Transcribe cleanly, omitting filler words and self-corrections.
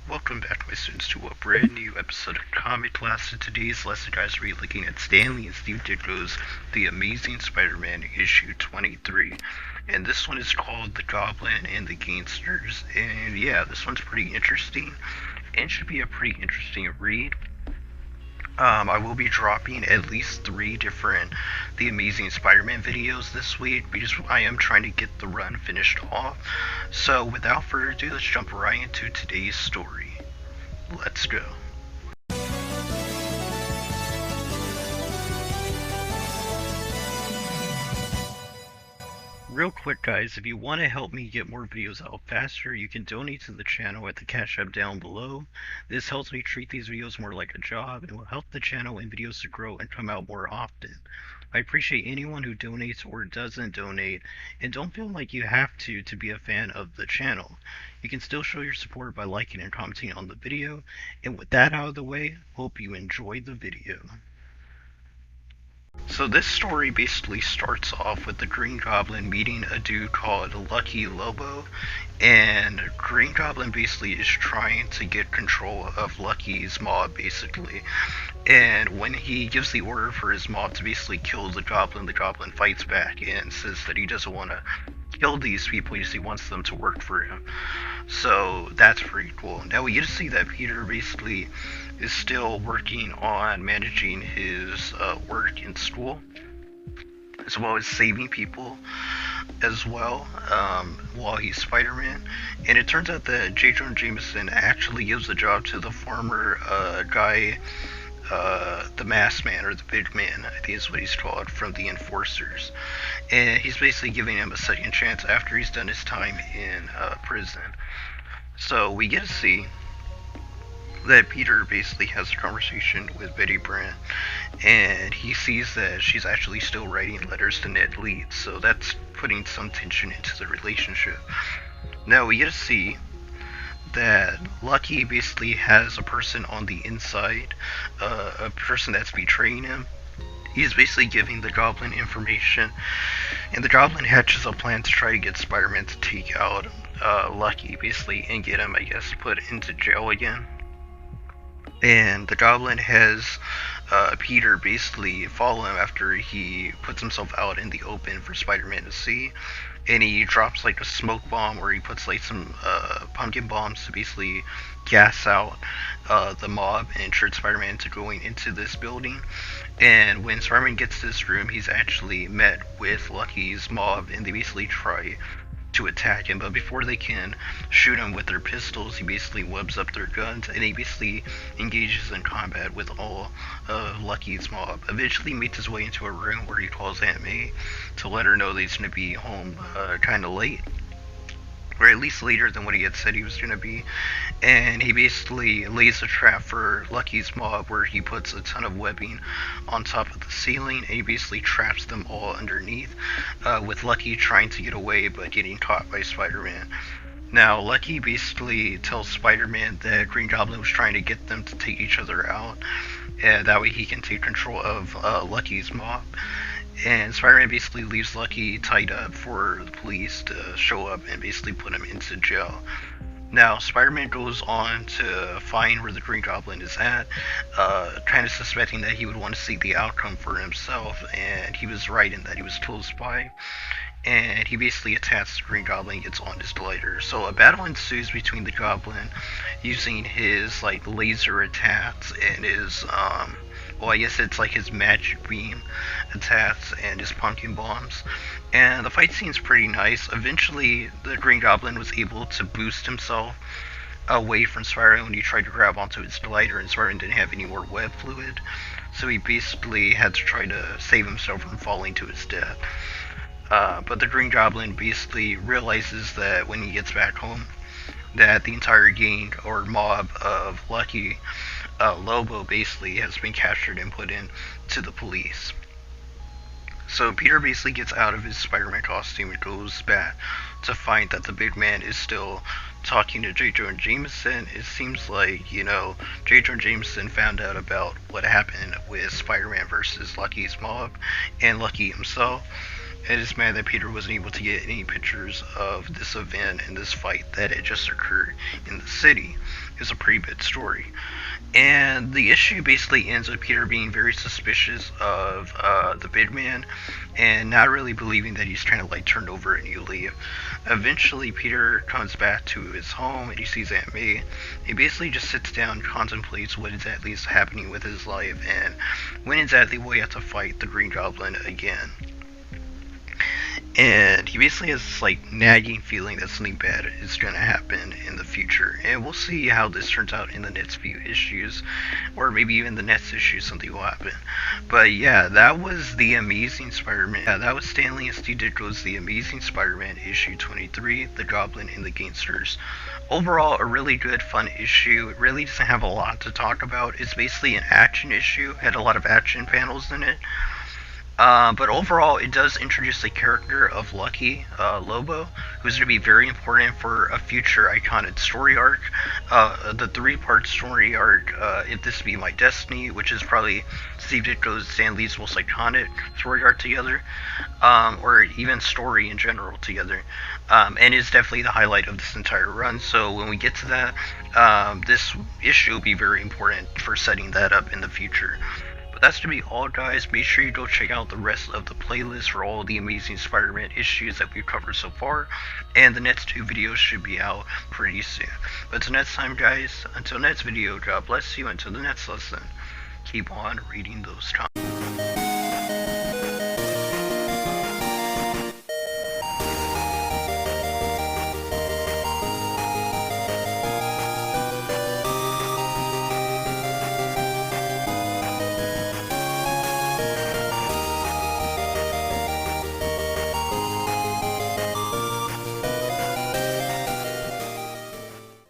Welcome back, my students, to a brand new episode of Comic Class. In today's lesson, guys, we're looking at Stanley and Steve Ditko's The Amazing Spider-Man issue 23. And this one is called The Goblin and the Gangsters. And yeah, this one's pretty interesting and should be a pretty interesting read. I will be dropping at least 3 different The Amazing Spider-Man videos this week because I am trying to get the run finished off. So without further ado, let's jump right into today's story. Let's go. Real quick, guys, if you want to help me get more videos out faster, you can donate to the channel at the Cash App down below. This helps me treat these videos more like a job and will help the channel and videos to grow and come out more often. I appreciate anyone who donates or doesn't donate, and don't feel like you have to be a fan of the channel. You can still show your support by liking and commenting on the video, and with that out of the way, hope you enjoyed the video. So this story basically starts off with the Green Goblin meeting a dude called Lucky Lobo, and Green Goblin basically is trying to get control of Lucky's mob, basically. And when he gives the order for his mob to basically kill the Goblin fights back and says that he doesn't want to kill these people, he wants them to work for him. So that's pretty cool. Now we get to see that Peter basically is still working on managing his work in school, as well as saving people as well, while he's Spider-Man. And it turns out that J. Jonah Jameson actually gives the job to the former guy, the masked man, or the big man, I think is what he's called, from the Enforcers. And he's basically giving him a second chance after he's done his time in prison. So we get to see that Peter basically has a conversation with Betty Brant, and he sees that she's actually still writing letters to Ned Leeds, so that's putting some tension into the relationship. Now we get to see that Lucky basically has a person on the inside, a person that's betraying him. He's basically giving the Goblin information, and the Goblin hatches a plan to try to get Spider-Man to take out Lucky, basically, and get him, I guess, put into jail again. And the Goblin has Peter basically follow him after he puts himself out in the open for Spider-Man to see, and he drops like a smoke bomb, or he puts like some pumpkin bombs to basically gas out the mob and trick Spider-Man into going into this building. And when Spider-Man gets to this room, he's actually met with Lucky's mob, and they basically try to attack him, but before they can shoot him with their pistols, he basically webs up their guns, and he basically engages in combat with all of Lucky's mob. Eventually makes his way into a room where he calls Aunt May to let her know that he's going to be home kind of late, or at least later than what he had said he was going to be. And he basically lays a trap for Lucky's mob where he puts a ton of webbing on top of the ceiling, and he basically traps them all underneath, with Lucky trying to get away but getting caught by Spider-Man. Now, Lucky basically tells Spider-Man that Green Goblin was trying to get them to take each other out, and that way he can take control of Lucky's mob. And Spider-Man basically leaves Lucky tied up for the police to show up and basically put him into jail. Now, Spider-Man goes on to find where the Green Goblin is at, kind of suspecting that he would want to see the outcome for himself, and he was right in that he was close by. And he basically attacks the Green Goblin and gets on his glider. So a battle ensues between the Goblin using his like laser attacks and his well, I guess it's like his magic beam attacks and his pumpkin bombs. And the fight scene's pretty nice. Eventually, the Green Goblin was able to boost himself away from Spider-Man when he tried to grab onto his glider, and Spider-Man didn't have any more web fluid. So he basically had to try to save himself from falling to his death. But the Green Goblin basically realizes that when he gets back home, that the entire gang or mob of Lucky Lobo basically has been captured and put in to the police. So Peter basically gets out of his Spider-Man costume and goes back to find that the big man is still talking to J. Jonah Jameson. It seems like, J. Jonah Jameson found out about what happened with Spider-Man versus Lucky's mob and Lucky himself, and is mad that Peter wasn't able to get any pictures of this event and this fight that had just occurred in the city. is a pretty bad story. And the issue basically ends with Peter being very suspicious of the Bidman and not really believing that he's trying to like turn over a new leaf. Eventually, Peter comes back to his home and he sees Aunt May. He basically just sits down and contemplates what exactly is happening with his life and when exactly will he have to fight the Green Goblin again. And he basically has this like nagging feeling that something bad is going to happen in the future, and we'll see how this turns out in the next few issues, or maybe even the next issue something will happen. But yeah, that was the Amazing Spider-Man. Yeah, that was Stanley and Steve Ditko's The Amazing Spider-Man issue 23, The Goblin and the Gangsters. Overall, a really good, fun issue. It really doesn't have a lot to talk about. It's basically an action issue. It had a lot of action panels in it. But overall, it does introduce the character of Lucky Lobo, who's going to be very important for a future iconic story arc. The three-part story arc, If This Be My Destiny, which is probably Steve Ditko's Stan Lee's most iconic story arc together, or even story in general together, and is definitely the highlight of this entire run. So when we get to that, this issue will be very important for setting that up in the future. That's gonna be all, guys. Make sure you go check out the rest of the playlist for all the Amazing Spider-Man issues that we've covered so far, and the next 2 videos should be out pretty soon. But until next time, guys, until next video, God bless you. Until the next lesson, keep on reading those comics.